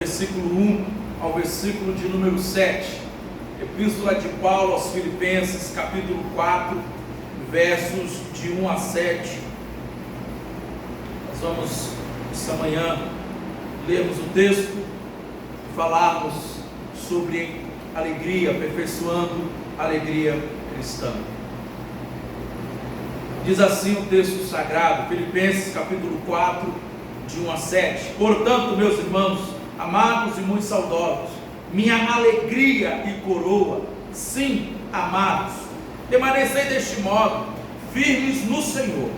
Versículo 1 ao versículo de número 7, Epístola de Paulo aos Filipenses, capítulo 4, versos de 1 a 7. Nós vamos, esta manhã, lermos o texto e falarmos sobre alegria, aperfeiçoando a alegria cristã. Diz assim o texto sagrado, Filipenses, capítulo 4, de 1 a 7. Portanto, meus irmãos, amados e muito saudosos, minha alegria e coroa, sim, amados, permanecei deste modo, firmes no Senhor.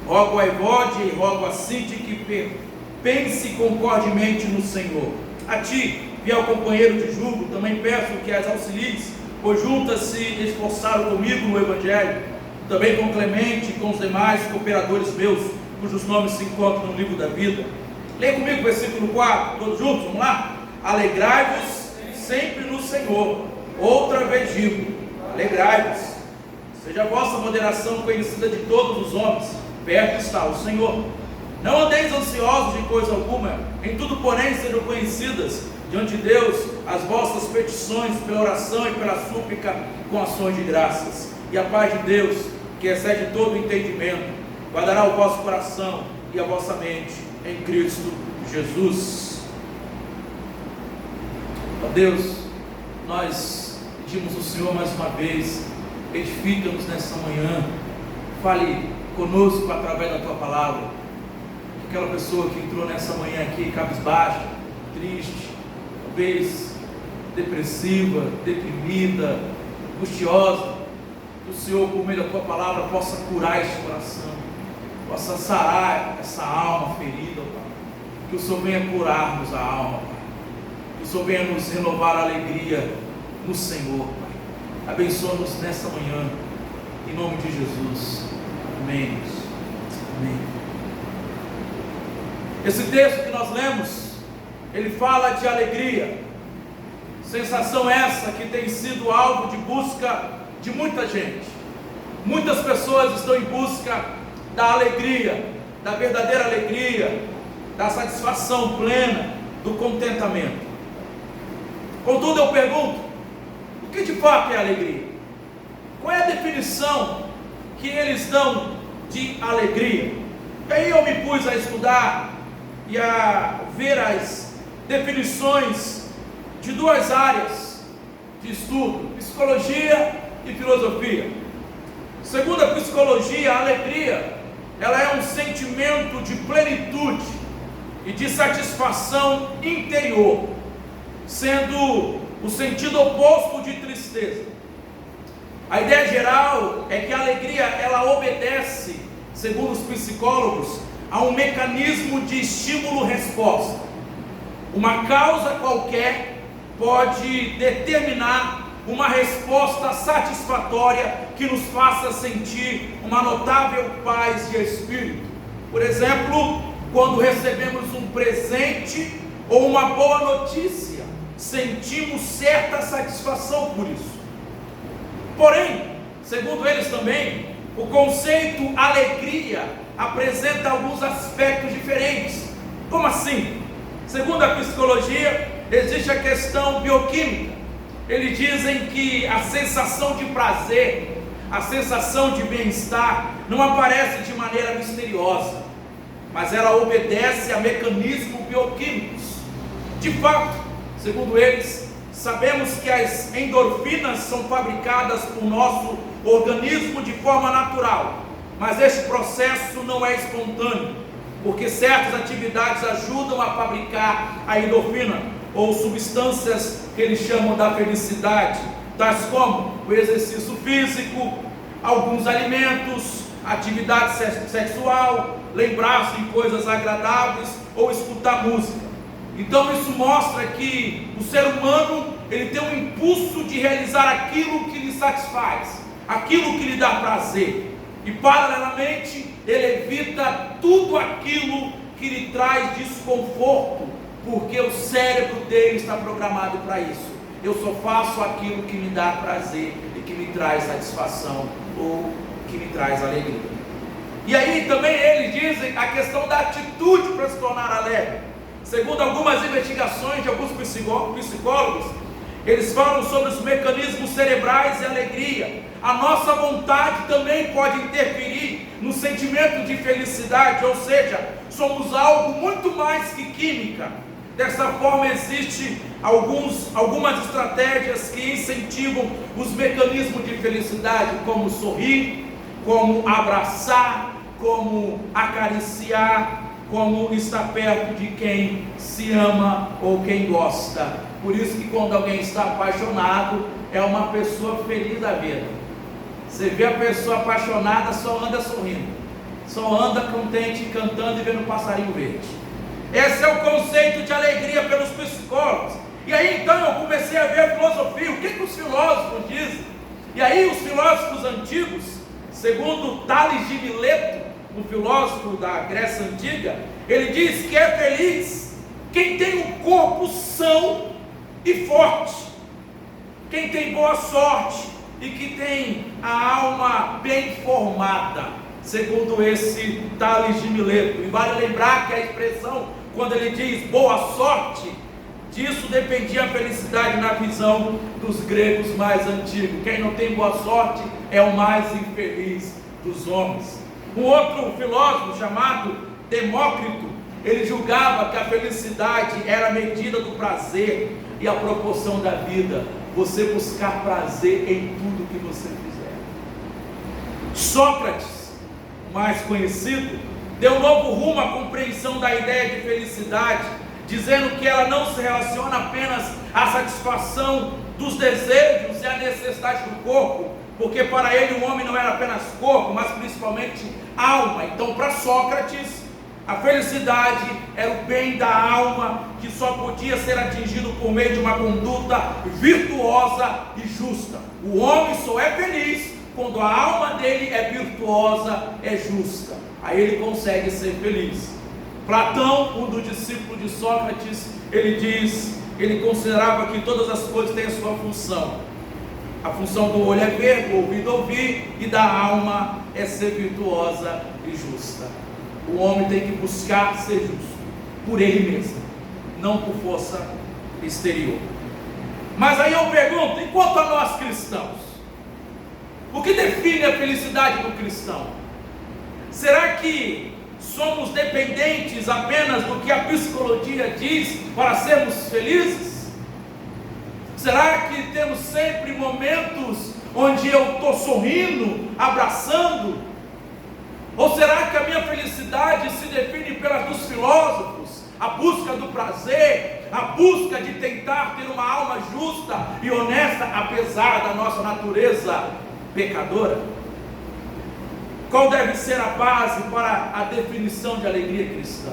Rogo a Evódia e rogo a Sintique que pense concordemente no Senhor. A ti, fiel companheiro de jugo, também peço que as auxilies, pois juntas se esforçaram comigo no Evangelho, também com Clemente e com os demais cooperadores meus, cujos nomes se encontram no livro da vida. Leia comigo o versículo 4, todos juntos, vamos lá? Alegrai-vos sempre no Senhor. Outra vez digo, alegrai-vos. Seja a vossa moderação conhecida de todos os homens, perto está o Senhor. Não andeis ansiosos de coisa alguma, em tudo porém sejam conhecidas diante de Deus as vossas petições pela oração e pela súplica com ações de graças. E a paz de Deus, que excede todo o entendimento, guardará o vosso coração e a vossa mente em Cristo Jesus. Ó Deus, nós pedimos ao Senhor mais uma vez, edifica-nos nessa manhã, fale conosco através da Tua palavra. Aquela pessoa que entrou nessa manhã aqui cabisbaixa, triste, talvez depressiva, deprimida, angustiosa, que o Senhor, por meio da Tua palavra, possa curar este coração, possa sarar essa alma ferida, Pai. Que o Senhor venha curar-nos a alma, Pai. Que o Senhor venha nos renovar a alegria no Senhor, Pai. Abençoa-nos nesta manhã, em nome de Jesus. Amém. Amém. Esse texto que nós lemos, ele fala de alegria. Sensação essa que tem sido alvo de busca de muita gente. Muitas pessoas estão em busca da alegria, da verdadeira alegria, da satisfação plena, do contentamento. Contudo, eu pergunto, o que de fato é alegria? Qual é a definição que eles dão de alegria? E aí eu me pus a estudar e a ver as definições de duas áreas de estudo, psicologia e filosofia. Segundo a psicologia, a alegria ela é um sentimento de plenitude e de satisfação interior, sendo o sentido oposto de tristeza. A ideia geral é que a alegria ela obedece, segundo os psicólogos, a um mecanismo de estímulo-resposta. Uma causa qualquer pode determinar uma resposta satisfatória que nos faça sentir uma notável paz de espírito. Por exemplo, quando recebemos um presente ou uma boa notícia, sentimos certa satisfação por isso. Porém, segundo eles também, o conceito alegria apresenta alguns aspectos diferentes. Como assim? Segundo a psicologia, existe a questão bioquímica. Eles dizem que a sensação de prazer, a sensação de bem-estar, não aparece de maneira misteriosa, mas ela obedece a mecanismos bioquímicos. De fato, segundo eles, sabemos que as endorfinas são fabricadas por nosso organismo de forma natural, mas este processo não é espontâneo, porque certas atividades ajudam a fabricar a endorfina, ou substâncias que eles chamam da felicidade, tais como o exercício físico, alguns alimentos, atividade sexual, lembrar-se de coisas agradáveis ou escutar música. Então isso mostra que o ser humano ele tem um impulso de realizar aquilo que lhe satisfaz, aquilo que lhe dá prazer, e paralelamente ele evita tudo aquilo que lhe traz desconforto, porque o cérebro dele está programado para isso. Eu só faço aquilo que me dá prazer e que me traz satisfação ou que me traz alegria. E aí também eles dizem a questão da atitude para se tornar alegre. Segundo algumas investigações de alguns psicólogos, eles falam sobre os mecanismos cerebrais e alegria. A nossa vontade também pode interferir no sentimento de felicidade, ou seja, somos algo muito mais que química. Dessa forma, existem algumas estratégias que incentivam os mecanismos de felicidade, como sorrir, como abraçar, como acariciar, como estar perto de quem se ama ou quem gosta. Por isso que quando alguém está apaixonado, é uma pessoa feliz da vida. Você vê a pessoa apaixonada, só anda sorrindo, só anda contente, cantando e vendo passarinho verde. Esse é o conceito de alegria pelos psicólogos. E aí então eu comecei a ver a filosofia, o que os filósofos dizem. E aí os filósofos antigos, segundo Tales de Mileto, um filósofo da Grécia Antiga, ele diz que é feliz quem tem um corpo são e forte, quem tem boa sorte e que tem a alma bem formada, segundo esse Tales de Mileto. E vale lembrar que a expressão, quando ele diz boa sorte, disso dependia a felicidade na visão dos gregos mais antigos. Quem não tem boa sorte é o mais infeliz dos homens. Um outro filósofo chamado Demócrito, ele julgava que a felicidade era a medida do prazer e a proporção da vida. Você buscar prazer em tudo que você fizer. Sócrates, mais conhecido, deu novo rumo à compreensão da ideia de felicidade, dizendo que ela não se relaciona apenas à satisfação dos desejos e à necessidade do corpo, porque para ele o homem não era apenas corpo, mas principalmente alma. Então, para Sócrates, a felicidade era o bem da alma, que só podia ser atingido por meio de uma conduta virtuosa e justa. O homem só é feliz quando a alma dele é virtuosa, é justa. Aí ele consegue ser feliz. Platão, um dos discípulos de Sócrates, ele considerava que todas as coisas têm a sua função. A função do olho é ver, do ouvido ouvir, e da alma é ser virtuosa e justa. O homem tem que buscar ser justo, por ele mesmo, não por força exterior. Mas aí eu pergunto, enquanto a nós cristãos, o que define a felicidade do cristão? Será que somos dependentes apenas do que a psicologia diz para sermos felizes? Será que temos sempre momentos onde eu estou sorrindo, abraçando? Ou será que a minha felicidade se define pelas dos filósofos? A busca do prazer, a busca de tentar ter uma alma justa e honesta, apesar da nossa natureza pecadora? Qual deve ser a base para a definição de alegria cristã?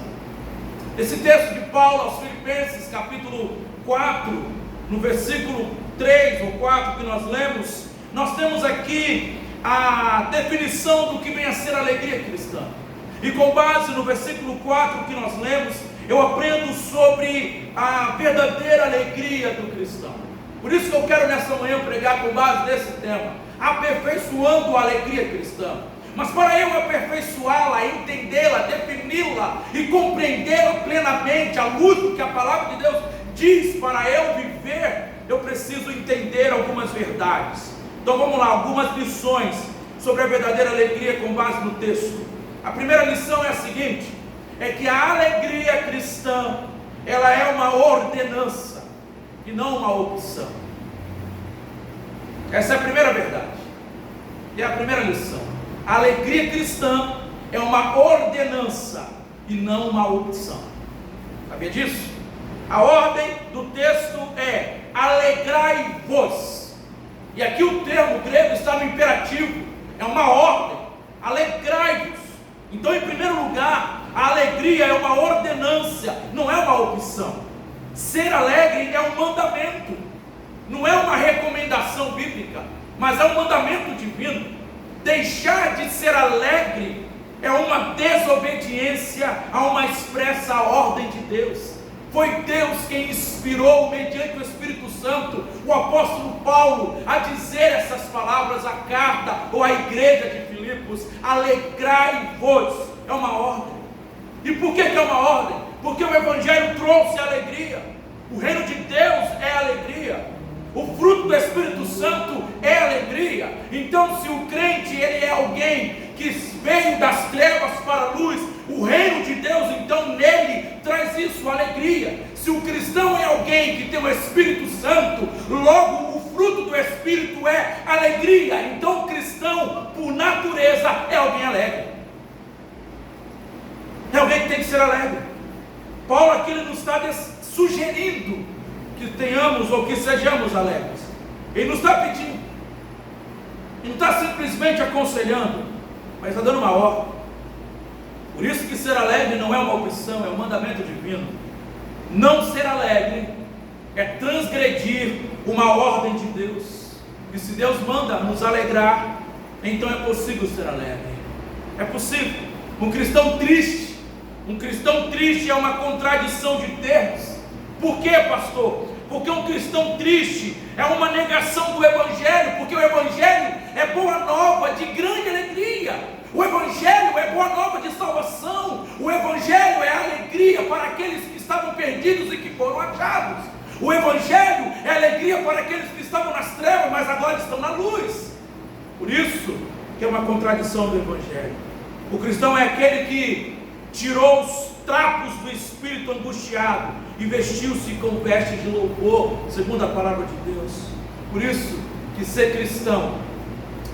Esse texto de Paulo aos Filipenses, capítulo 4, no versículo 3 ou 4 que nós lemos, nós temos aqui a definição do que vem a ser a alegria cristã. E com base no versículo 4 que nós lemos, eu aprendo sobre a verdadeira alegria do cristão. Por isso que eu quero nessa manhã pregar com base nesse tema, aperfeiçoando a alegria cristã. Mas para eu aperfeiçoá-la, entendê-la, defini-la e compreendê-la plenamente, à luz do que a palavra de Deus diz para eu viver, eu preciso entender algumas verdades. Então vamos lá, algumas lições sobre a verdadeira alegria com base no texto. A primeira lição é a seguinte, é que a alegria cristã, ela é uma ordenança e não uma opção. Essa é a primeira verdade, e é a primeira lição. A alegria cristã é uma ordenança e não uma opção. Sabia disso? A ordem do texto é alegrai-vos. E aqui o termo grego está no imperativo, é uma ordem, alegrai-vos. Então, em primeiro lugar, a alegria é uma ordenância, não é uma opção. Ser alegre é um mandamento, não é uma recomendação bíblica, mas é um mandamento divino. Deixar de ser alegre é uma desobediência a uma expressa ordem de Deus. Foi Deus quem inspirou, mediante o Espírito Santo, o apóstolo Paulo a dizer essas palavras à carta ou à igreja de Filipos: alegrai-vos. É uma ordem. E por que é uma ordem? porque o Evangelho trouxe alegria. O reino de Deus é alegria. O fruto do Espírito Santo é alegria. Então, se o crente ele é alguém que veio das trevas para a luz, o reino de Deus então nele traz isso, alegria. Se o cristão é alguém que tem o Espírito Santo, logo o fruto do Espírito é alegria. Então o cristão, por natureza, é alguém alegre. É alguém que tem que ser alegre. Paulo aqui ele nos está sugerindo que tenhamos ou que sejamos alegres. Ele nos está pedindo. Ele não está simplesmente aconselhando, mas está dando uma ordem. Por isso que ser alegre não é uma opção, é um mandamento divino. Não ser alegre é transgredir uma ordem de Deus. E se Deus manda nos alegrar, então é possível ser alegre. É possível. Um cristão triste é uma contradição de termos. Por quê, pastor? Porque um cristão triste é uma negação do Evangelho, porque o Evangelho é boa nova de grande alegria. O Evangelho é boa nova de salvação. O Evangelho é alegria para aqueles que estavam perdidos e que foram achados. O Evangelho é alegria para aqueles que estavam nas trevas, mas agora estão na luz. Por isso que é uma contradição do Evangelho. O cristão é aquele que tirou os trapos do espírito angustiado e vestiu-se com vestes de louvor, segundo a palavra de Deus. Por isso que ser cristão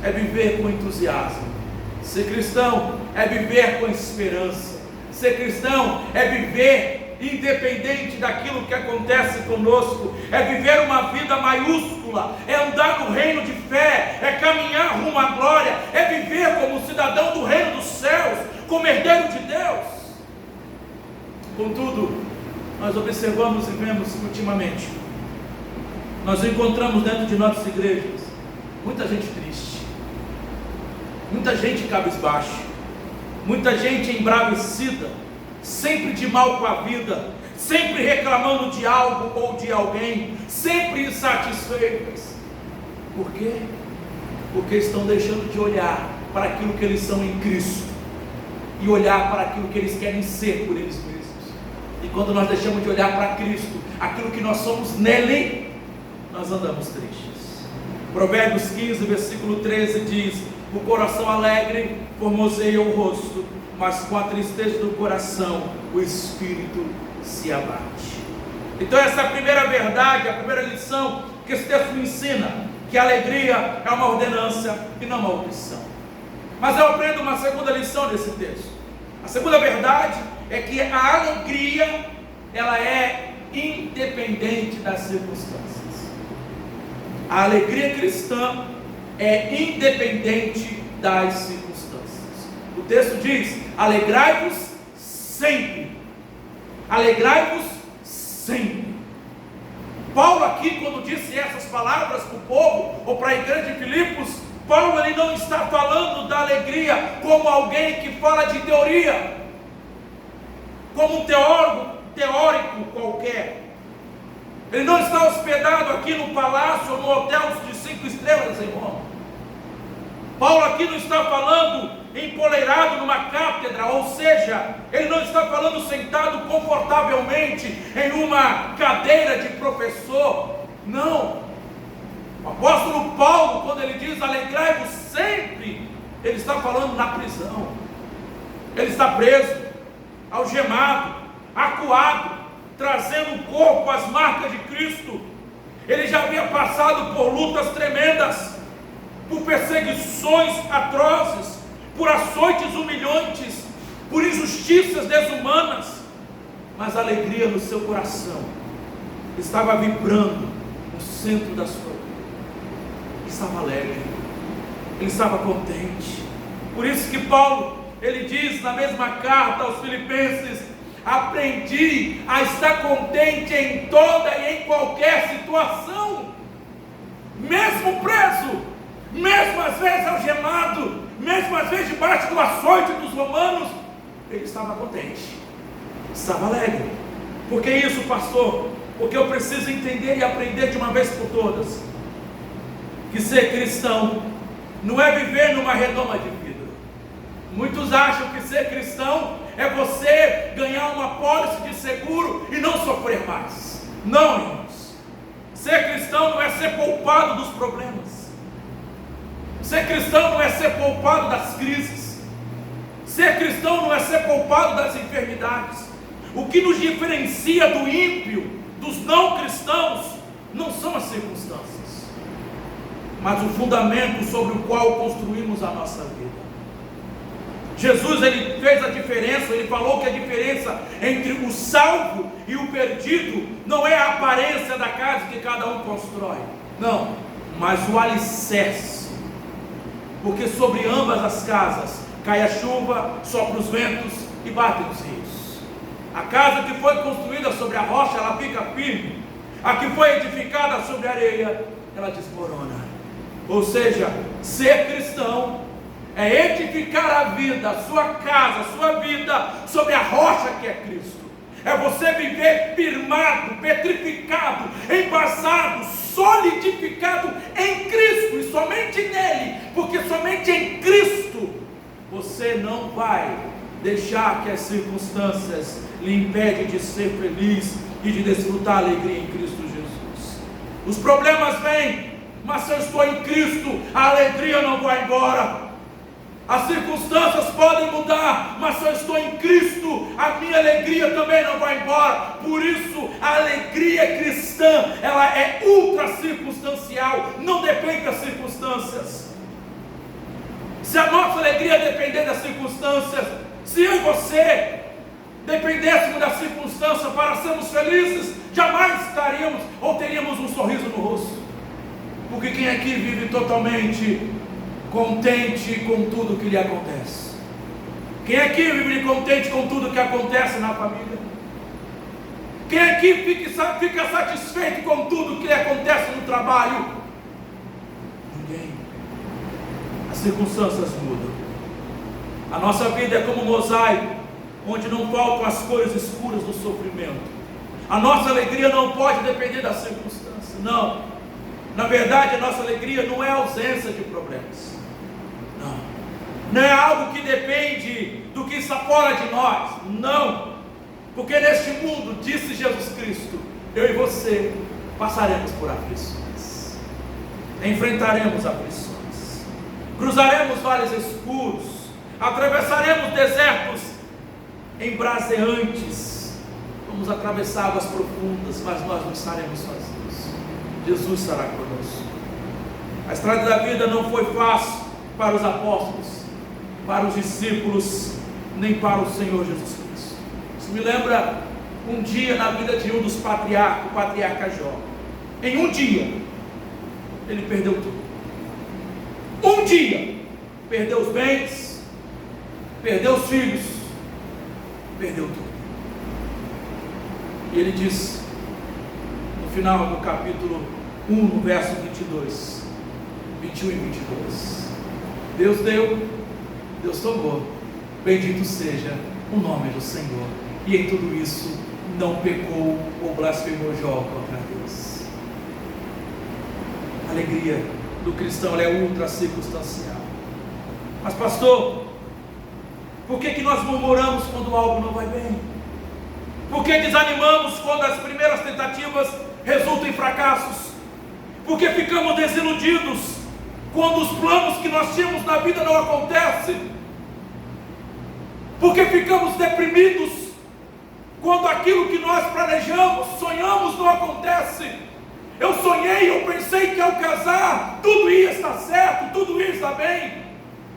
é viver com entusiasmo. Ser cristão é viver com esperança. Ser cristão é viver independente daquilo que acontece conosco. É viver uma vida maiúscula. É andar no reino de fé. É caminhar rumo à glória. É viver como cidadão do reino dos céus, como herdeiro de Deus. Contudo, nós observamos e vemos ultimamente, nós encontramos dentro de nossas igrejas muita gente triste, muita gente cabisbaixa, muita gente embravecida, sempre de mal com a vida, sempre reclamando de algo ou de alguém, sempre insatisfeitas. Por quê? Porque estão deixando de olhar para aquilo que eles são em Cristo e olhar para aquilo que eles querem ser por eles mesmos. E quando nós deixamos de olhar para Cristo, aquilo que nós somos nele, nós andamos tristes. Provérbios 15, versículo 13 diz: o coração alegre formoseia o rosto, mas com a tristeza do coração o espírito se abate. Então essa é a primeira verdade, a primeira lição que esse texto me ensina, que a alegria é uma ordenança e não uma opção. Mas eu aprendo uma segunda lição desse texto. A segunda verdade é que a alegria, ela é independente das circunstâncias. A alegria cristã é independente das circunstâncias. O texto diz: alegrai-vos sempre. Alegrai-vos sempre. Paulo aqui, quando disse essas palavras para o povo, ou para a igreja de Filipos, Paulo ele não está falando da alegria como alguém que fala de teoria, como um teórico qualquer. Ele não está hospedado aqui no palácio ou no hotel de 5 estrelas em Roma. Paulo aqui não está falando empoleirado numa cátedra, ou seja, ele não está falando sentado confortavelmente em uma cadeira de professor. Não. O apóstolo Paulo, quando ele diz alegrai-vos sempre, ele está falando na prisão. Ele está preso, algemado, acuado, trazendo o corpo, as marcas de Cristo. Ele já havia passado por lutas tremendas, por perseguições atrozes, por açoites humilhantes, por injustiças desumanas, mas a alegria no seu coração estava vibrando no centro da sua vida. Ele estava alegre, ele estava contente. Por isso que Paulo, ele diz na mesma carta aos Filipenses: aprendi a estar contente em toda e em qualquer situação, mesmo preso, mesmo às vezes algemado, mesmo às vezes debaixo do açoite dos romanos, ele estava contente, estava alegre. Por que isso, pastor? Porque eu preciso entender e aprender de uma vez por todas que ser cristão não é viver numa redoma de vidro. Muitos acham que ser cristão é você ganhar uma pólice de seguro e não sofrer mais. Não, irmãos. Ser cristão não é ser poupado dos problemas. Ser cristão não é ser poupado das crises. Ser cristão não é ser poupado das enfermidades. O que nos diferencia do ímpio, dos não cristãos, não são as circunstâncias, mas o fundamento sobre o qual construímos a nossa vida. Jesus, ele fez a diferença, ele falou que a diferença entre o salvo e o perdido não é a aparência da casa que cada um constrói, não, mas o alicerce, porque sobre ambas as casas cai a chuva, sopra os ventos e batem os rios. A casa que foi construída sobre a rocha, ela fica firme. A que foi edificada sobre a areia, ela desmorona. Ou seja, ser cristão é edificar a vida, a sua casa, a sua vida sobre a rocha que é Cristo. É você viver firmado, petrificado, embasado, solidificado em Cristo e somente nele, porque somente em Cristo você não vai deixar que as circunstâncias lhe impedem de ser feliz e de desfrutar a alegria em Cristo Jesus. Os problemas vêm, mas se eu estou em Cristo, a alegria não vai embora. As circunstâncias podem mudar, mas se eu estou em Cristo, a minha alegria também não vai embora. Por isso, a alegria cristã, ela é ultra circunstancial, não depende das circunstâncias. Se a nossa alegria depender das circunstâncias, se eu e você dependêssemos da circunstância para sermos felizes, jamais estaríamos ou teríamos um sorriso no rosto. Porque quem aqui vive totalmente contente com tudo que lhe acontece? Quem aqui vive contente com tudo que acontece na família? Quem aqui fica satisfeito com tudo que lhe acontece no trabalho? Ninguém. As circunstâncias mudam. A nossa vida é como um mosaico, onde não faltam as cores escuras do sofrimento. A nossa alegria não pode depender da circunstância, não. Na verdade, a nossa alegria não é a ausência de problemas, não é algo que depende do que está fora de nós, não, porque neste mundo, disse Jesus Cristo, eu e você passaremos por aflições, enfrentaremos aflições, cruzaremos vales escuros, atravessaremos desertos embraseantes, vamos atravessar águas profundas, mas nós não estaremos sozinhos. Jesus estará conosco. A estrada da vida não foi fácil para os apóstolos, para os discípulos, nem para o Senhor Jesus Cristo. Isso me lembra um dia na vida de um dos patriarcas, o patriarca Jó. Em um dia, ele perdeu tudo. Um dia, perdeu os bens, perdeu os filhos, perdeu tudo. E ele diz, no final do capítulo 1, no verso 22, 21 e 22, Deus deu, Deus tomou, bendito seja o nome do Senhor, e em tudo isso não pecou ou blasfemou Jó contra Deus. A alegria do cristão, ela é ultra circunstancial. Mas pastor, por que nós murmuramos quando algo não vai bem? Por que desanimamos quando as primeiras tentativas resultam em fracassos? Por que ficamos desiludidos quando os planos que nós tínhamos na vida não acontecem? Por que ficamos deprimidos quando aquilo que nós planejamos, sonhamos, não acontece? Eu sonhei, eu pensei que ao casar tudo ia estar certo, tudo ia estar bem.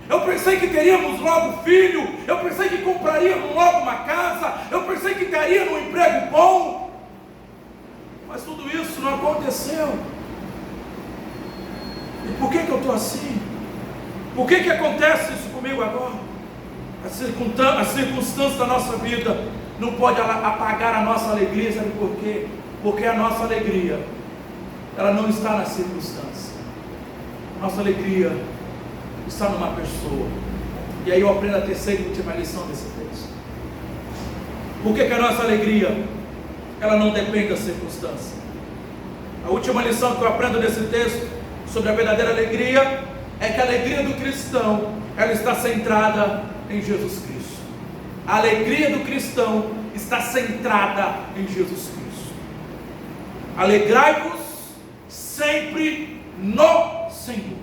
Eu pensei que teríamos logo filho, eu pensei que compraríamos logo uma casa, eu pensei que teríamos um emprego bom, mas tudo isso não aconteceu. E por que eu estou assim? Por que acontece isso comigo agora? As circunstâncias da nossa vida não pode apagar a nossa alegria, sabe por quê? Porque a nossa alegria, ela não está na circunstância. Nossa alegria está numa pessoa. E aí eu aprendo a terceira e última lição desse texto. Por que a nossa alegria, ela não depende da circunstância? A última lição que eu aprendo nesse texto sobre a verdadeira alegria é que a alegria do cristão, ela está centrada em Jesus Cristo. A alegria do cristão está centrada em Jesus Cristo. Alegrai-vos sempre no Senhor.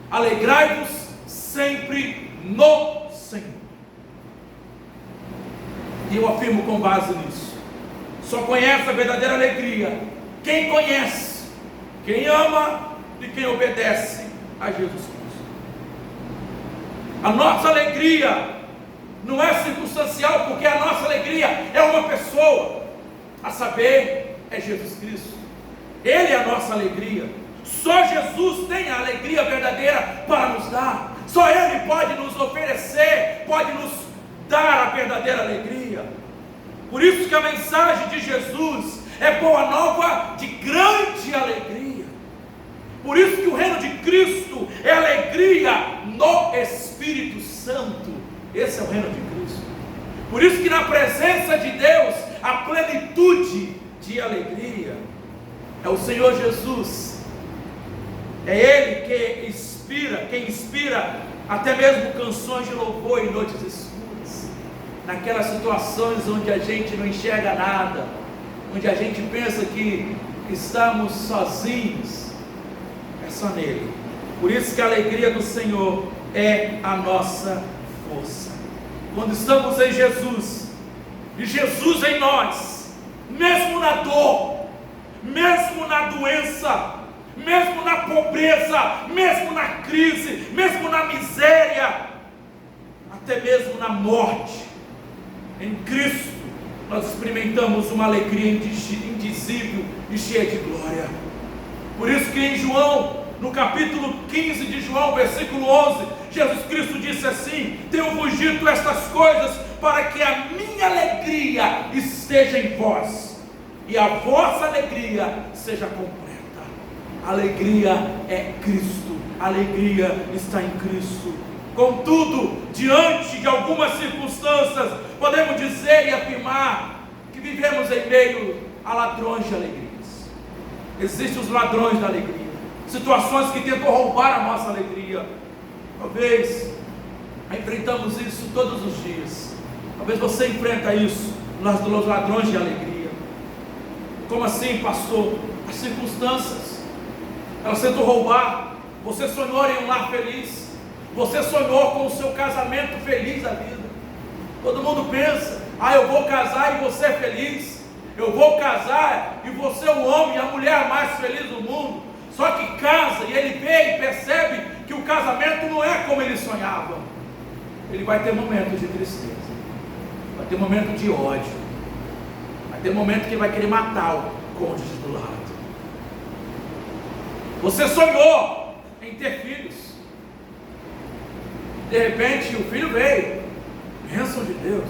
Alegrai-vos sempre no Senhor. E eu afirmo com base nisso: só conhece a verdadeira alegria quem conhece, quem ama e quem obedece a Jesus Cristo. A nossa alegria não é circunstancial, porque a nossa alegria é uma pessoa, a saber, é Jesus Cristo. Ele é a nossa alegria. Só Jesus tem a alegria verdadeira para nos dar. Só Ele pode nos oferecer, pode nos dar a verdadeira alegria. Por isso que a mensagem de Jesus é boa nova de grande alegria. Por isso que o reino de Cristo é alegria no Espírito Santo. Esse é o reino de Cristo. Por isso que na presença de Deus há plenitude de alegria. É o Senhor Jesus. É Ele que inspira, quem inspira até mesmo canções de louvor em noites escuras, naquelas situações onde a gente não enxerga nada, onde a gente pensa que estamos sozinhos. É só nele. Por isso que a alegria do Senhor é a nossa força. Quando estamos em Jesus, e Jesus em nós, mesmo na dor, mesmo na doença, mesmo na pobreza, mesmo na crise, mesmo na miséria, até mesmo na morte, em Cristo nós experimentamos uma alegria indizível e cheia de glória. Por isso que em João, no capítulo 15 de João, versículo 11, Jesus Cristo disse assim: tenho-vos dito estas coisas para que a minha alegria esteja em vós e a vossa alegria seja completa. Alegria é Cristo, alegria está em Cristo. Contudo, diante de algumas circunstâncias, podemos dizer e afirmar que vivemos em meio a ladrões de alegrias. Existem os ladrões da alegria, situações que tentam roubar a nossa alegria. Talvez enfrentamos isso todos os dias. Talvez você enfrenta isso, os ladrões de alegria. Como assim, pastor? As circunstâncias, elas tentam roubar. Você sonhou em um lar feliz, você sonhou com o seu casamento feliz da vida. Todo mundo pensa: eu vou casar e você é feliz. Eu vou casar e você é o homem e a mulher mais feliz do mundo. Só que casa e ele vê e percebe que o casamento não é como ele sonhava. Ele vai ter momentos de tristeza, vai ter momentos de ódio, vai ter momentos que ele vai querer matar o cônjuge do lado. Você sonhou em ter filhos, de repente o filho veio, bênção de Deus,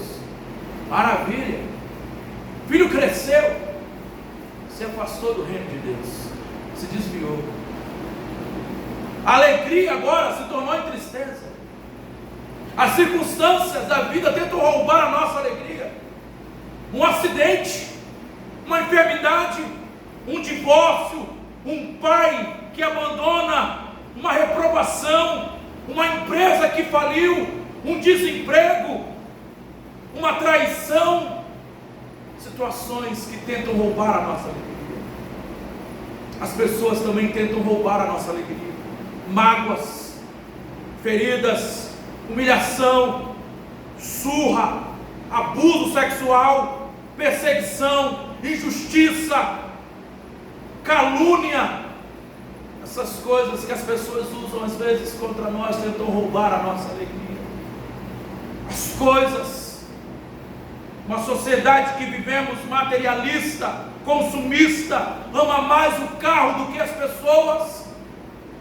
maravilha, o filho cresceu, se afastou do reino de Deus, se desviou. A alegria agora se tornou em tristeza. As circunstâncias da vida tentam roubar a nossa alegria. Um acidente, uma enfermidade, um divórcio, um pai que abandona, uma reprovação, uma empresa que faliu, um desemprego, uma traição, situações que tentam roubar a nossa alegria. As pessoas também tentam roubar a nossa alegria. Mágoas, feridas, humilhação, surra, abuso sexual, perseguição, injustiça, calúnia. Essas coisas que as pessoas usam às vezes contra nós tentam roubar a nossa alegria. As coisas, uma sociedade que vivemos materialista, consumista, ama mais o carro do que as pessoas,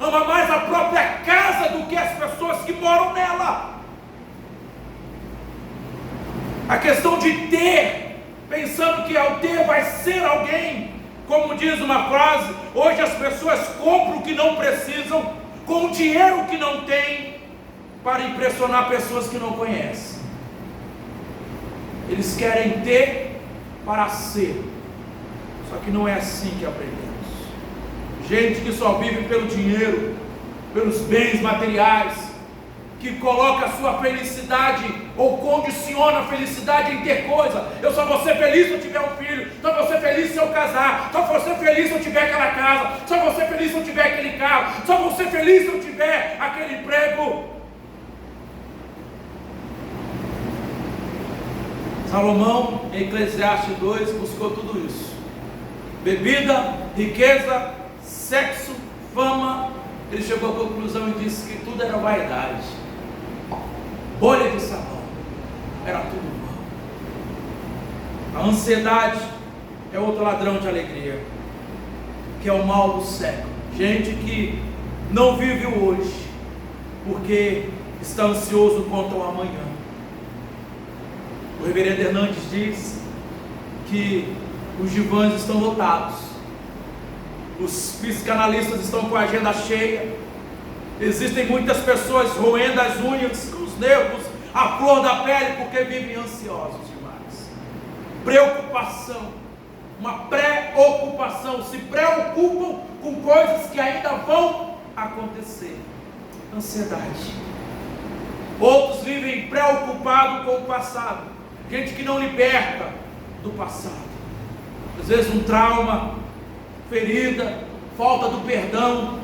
ama mais a própria casa do que as pessoas que moram nela. A questão de ter, pensando que ao ter vai ser alguém. Como diz uma frase, hoje as pessoas compram o que não precisam, com o dinheiro que não têm, para impressionar pessoas que não conhecem. Eles querem ter para ser, só que não é assim que aprendemos. Gente que só vive pelo dinheiro, pelos bens materiais, que coloca a sua felicidade ou condiciona a felicidade em ter coisa. Eu só vou ser feliz se eu tiver um filho, só vou ser feliz se eu casar, só vou ser feliz se eu tiver aquela casa, só vou ser feliz se eu tiver aquele carro, só vou ser feliz se eu tiver aquele emprego. Salomão, em Eclesiastes 2, buscou tudo isso: bebida, riqueza, sexo, fama. Ele chegou à conclusão e disse que tudo era vaidade, bolha de sabão, era tudo mal. A ansiedade é outro ladrão de alegria, que é o mal do século. Gente que não vive o hoje, porque está ansioso quanto ao amanhã. O reverendo Hernandes diz que os divãs estão lotados, os psicanalistas estão com a agenda cheia, existem muitas pessoas roendo as unhas, os nervos, a flor da pele, porque vivem ansiosos demais. Preocupação, uma preocupação, se preocupam com coisas que ainda vão acontecer. Ansiedade. Outros vivem preocupados com o passado, gente que não liberta do passado, às vezes um trauma, ferida, falta do perdão.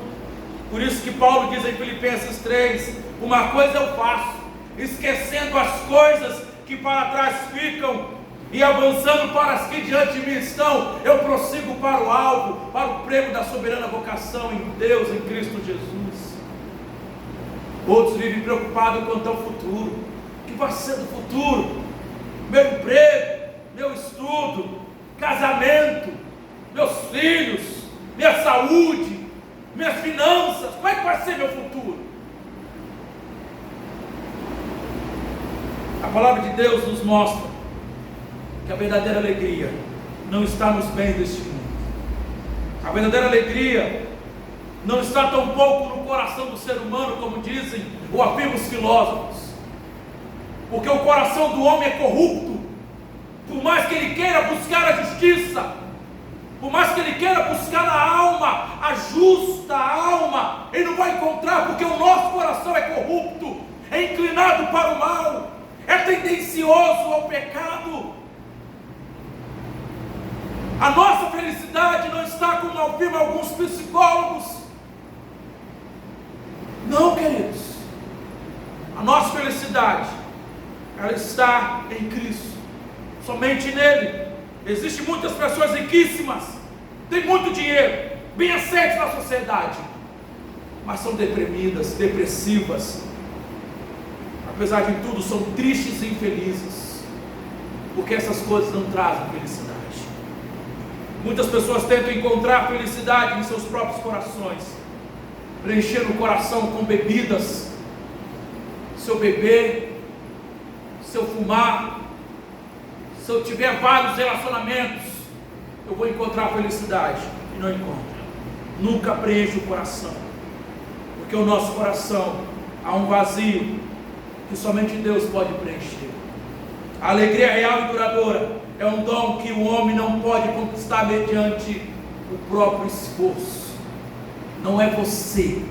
Por isso que Paulo diz em Filipenses 3, uma coisa eu faço, esquecendo as coisas que para trás ficam e avançando para as que diante de mim estão, eu prossigo para o alvo, para o prêmio da soberana vocação em Deus, em Cristo Jesus. Outros vivem preocupados quanto ao futuro. O que vai ser do futuro? Meu emprego, meu estudo, casamento, meus filhos, minha saúde, minhas finanças. Como é que vai ser meu futuro? A palavra de Deus nos mostra que a verdadeira alegria não está nos bens deste mundo. A verdadeira alegria não está tão pouco no coração do ser humano, como dizem ou afirmam os filósofos, porque o coração do homem é corrupto. Por mais que ele queira buscar a justiça, por mais que ele queira buscar a alma, a justa alma, ele não vai encontrar, porque o nosso coração é corrupto, é inclinado para o mal, é tendencioso ao pecado. A nossa felicidade não está, como afirmam alguns psicólogos. Não, queridos. A nossa felicidade, ela está em Cristo, somente nele. Existem muitas pessoas riquíssimas, têm muito dinheiro, bem aceitas na sociedade, mas são deprimidas, depressivas. Apesar de tudo, são tristes e infelizes, porque essas coisas não trazem felicidade. Muitas pessoas tentam encontrar felicidade em seus próprios corações, preenchendo o coração com bebidas. Se eu beber, se eu fumar, se eu tiver vários relacionamentos, eu vou encontrar felicidade. E não encontra. Nunca preenche o coração, porque o nosso coração há um vazio que somente Deus pode preencher. A alegria real e duradoura é um dom que o homem não pode conquistar mediante o próprio esforço. Não é você,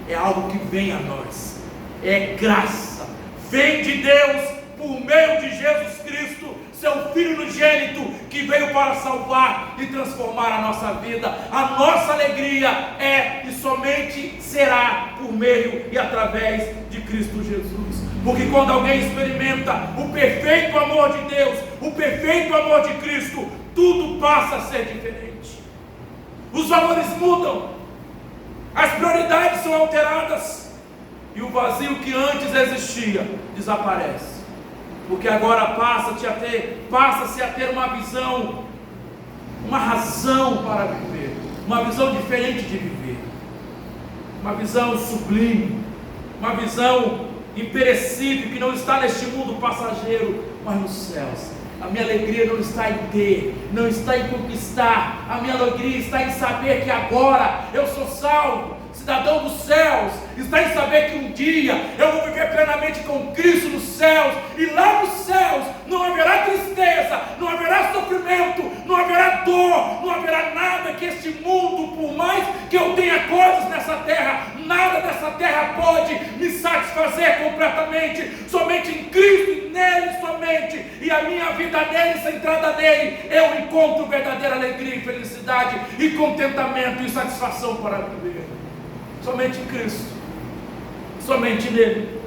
é algo que vem a nós, é graça, vem de Deus por meio de Jesus Cristo, seu Filho unigênito, que veio para salvar e transformar a nossa vida. A nossa alegria é e somente será por meio e através de Cristo Jesus. Porque quando alguém experimenta o perfeito amor de Deus, o perfeito amor de Cristo, tudo passa a ser diferente. Os valores mudam, as prioridades são alteradas, e o vazio que antes existia desaparece. Porque agora passa-se a ter uma visão, uma razão para viver, uma visão diferente de viver, uma visão sublime, uma visão imperecível, que não está neste mundo passageiro, mas nos céus. A minha alegria não está em ter, não está em conquistar, a minha alegria está em saber que agora eu sou salvo, cidadão dos céus, está em saber que um dia eu vou viver plenamente com Cristo nos céus, e lá nos céus não haverá tristeza, não haverá sofrimento, não haverá dor, não haverá nada que este mundo, por mais que eu tenha coisas nessa terra, nada dessa terra pode me satisfazer completamente. Somente em Cristo e nele somente, e a minha vida nele, centrada nele, eu encontro verdadeira alegria e felicidade e contentamento e satisfação para viver. Somente em Cristo, somente nele.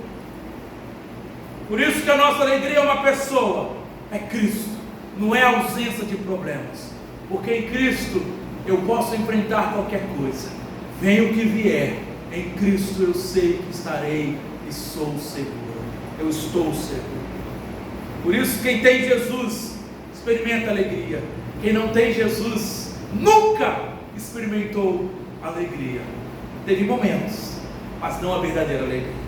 Por isso que a nossa alegria é uma pessoa, é Cristo, não é a ausência de problemas, porque em Cristo eu posso enfrentar qualquer coisa, venha o que vier, em Cristo eu sei que estarei e sou seguro, eu estou seguro. Por isso quem tem Jesus experimenta alegria, quem não tem Jesus nunca experimentou alegria. Teve momentos, mas não a verdadeira alegria.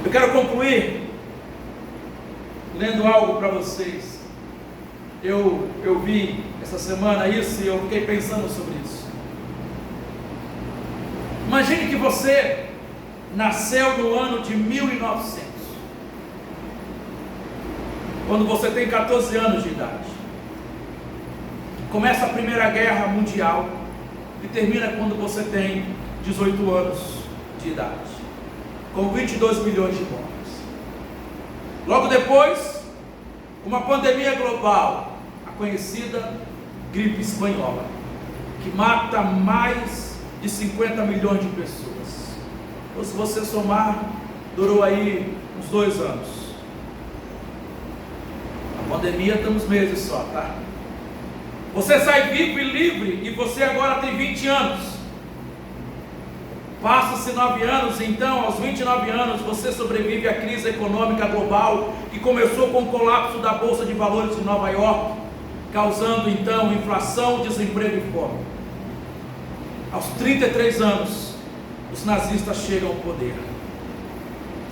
Eu quero concluir lendo algo para vocês. Eu vi essa semana isso e eu fiquei pensando sobre isso. Imagine que você nasceu no ano de 1900, quando você tem 14 anos de idade. Começa a Primeira Guerra Mundial e termina quando você tem 18 anos de idade, com 22 milhões de mortes. Logo depois, uma pandemia global, a conhecida gripe espanhola, que mata mais de 50 milhões de pessoas. Então, se você somar, durou aí uns 2 anos. A pandemia tem uns meses só, tá? Você sai vivo e livre, e você agora tem 20 anos. Passa-se 9 anos, então aos 29 anos você sobrevive à crise econômica global, que começou com o colapso da Bolsa de Valores de Nova York, causando então inflação, desemprego e fome. Aos 33 anos, os nazistas chegam ao poder.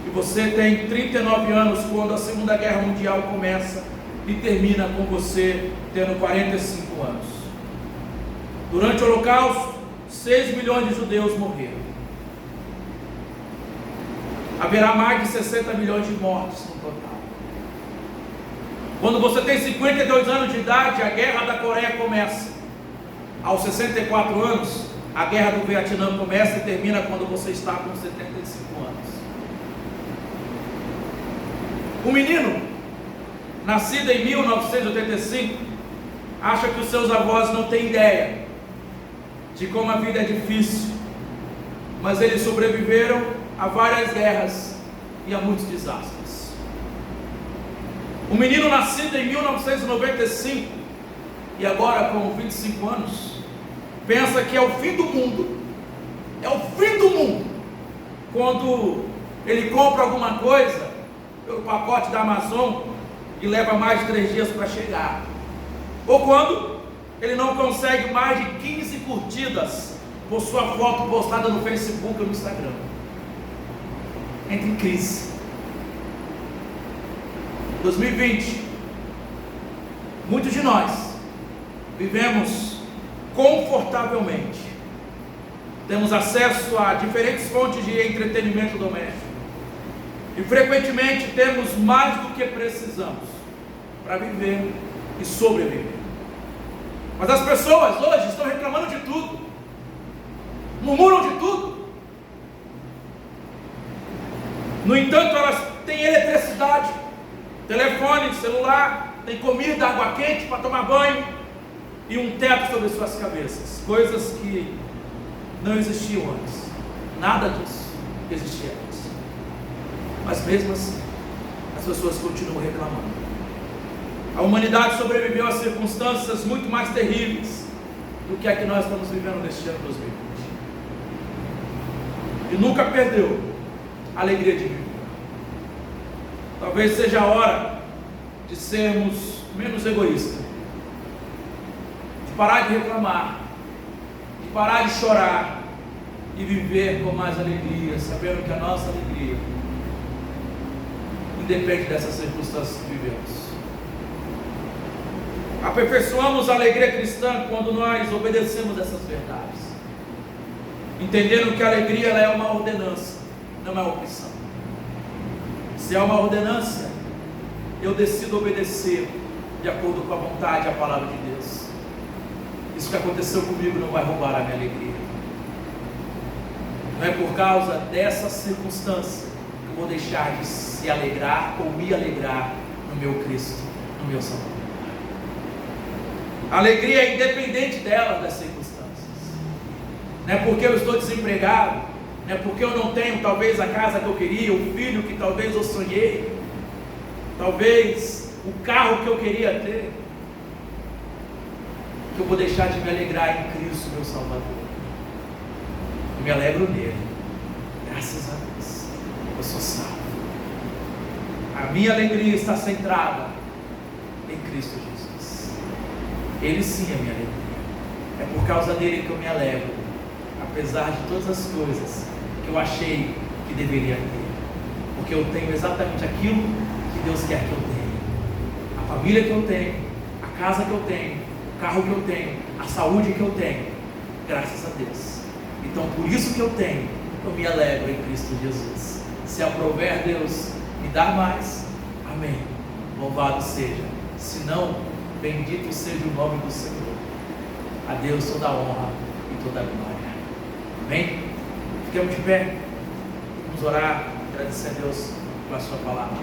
E você tem 39 anos quando a Segunda Guerra Mundial começa, e termina com você tendo 45 anos. Durante o Holocausto, 6 milhões de judeus morreram. Haverá mais de 60 milhões de mortes no total. Quando você tem 52 anos de idade, a Guerra da Coreia começa. Aos 64 anos, a Guerra do Vietnã começa e termina quando você está com 75 anos. Um menino nascido em 1985, acha que os seus avós não têm ideia de como a vida é difícil, mas eles sobreviveram a várias guerras e a muitos desastres. Um menino nascido em 1995 e agora com 25 anos, pensa que é o fim do mundo, quando ele compra alguma coisa pelo pacote da Amazon e leva mais de 3 dias para chegar, ou quando ele não consegue mais de 15 curtidas por sua foto postada no Facebook ou no Instagram. Entra em crise. 2020, muitos de nós vivemos confortavelmente, temos acesso a diferentes fontes de entretenimento doméstico, e frequentemente temos mais do que precisamos para viver e sobreviver. Mas as pessoas hoje estão reclamando de tudo, murmuram de tudo. No entanto, elas têm eletricidade, telefone, celular, tem comida, água quente para tomar banho e um teto sobre suas cabeças. Coisas que não existiam antes. Nada disso existia antes. Mas mesmo assim, as pessoas continuam reclamando. A humanidade sobreviveu a circunstâncias muito mais terríveis do que a que nós estamos vivendo neste ano 2020. E nunca perdeu a alegria de viver. Talvez seja a hora de sermos menos egoístas, de parar de reclamar, de parar de chorar e viver com mais alegria, sabendo que a nossa alegria independe dessas circunstâncias que vivemos. Aperfeiçoamos a alegria cristã quando nós obedecemos essas verdades, entendendo que a alegria ela é uma ordenança, não é uma opção. Se é uma ordenança, eu decido obedecer de acordo com a vontade e a palavra de Deus. Isso que aconteceu comigo não vai roubar a minha alegria. Não é por causa dessa circunstância que eu vou deixar de se alegrar ou me alegrar no meu Cristo, no meu Salvador. A alegria é independente dela, das circunstâncias. Não é porque eu estou desempregado, não é porque eu não tenho talvez a casa que eu queria, o filho que talvez eu sonhei, talvez o carro que eu queria ter, que eu vou deixar de me alegrar em Cristo, meu Salvador. Eu me alegro nele, graças a Deus, eu sou salvo. A minha alegria está centrada em Cristo Jesus. Ele sim é minha alegria. É por causa dele que eu me alegro, apesar de todas as coisas que eu achei que deveria ter, porque eu tenho exatamente aquilo que Deus quer que eu tenha: a família que eu tenho, a casa que eu tenho, o carro que eu tenho, a saúde que eu tenho, graças a Deus. Então por isso que eu tenho, eu me alegro em Cristo Jesus. Se aprover Deus me dar mais, amém, louvado seja. Se não, bendito seja o nome do Senhor. A Deus toda a honra e toda a glória. Amém? Fiquemos de pé, vamos orar, agradecer a Deus pela sua palavra.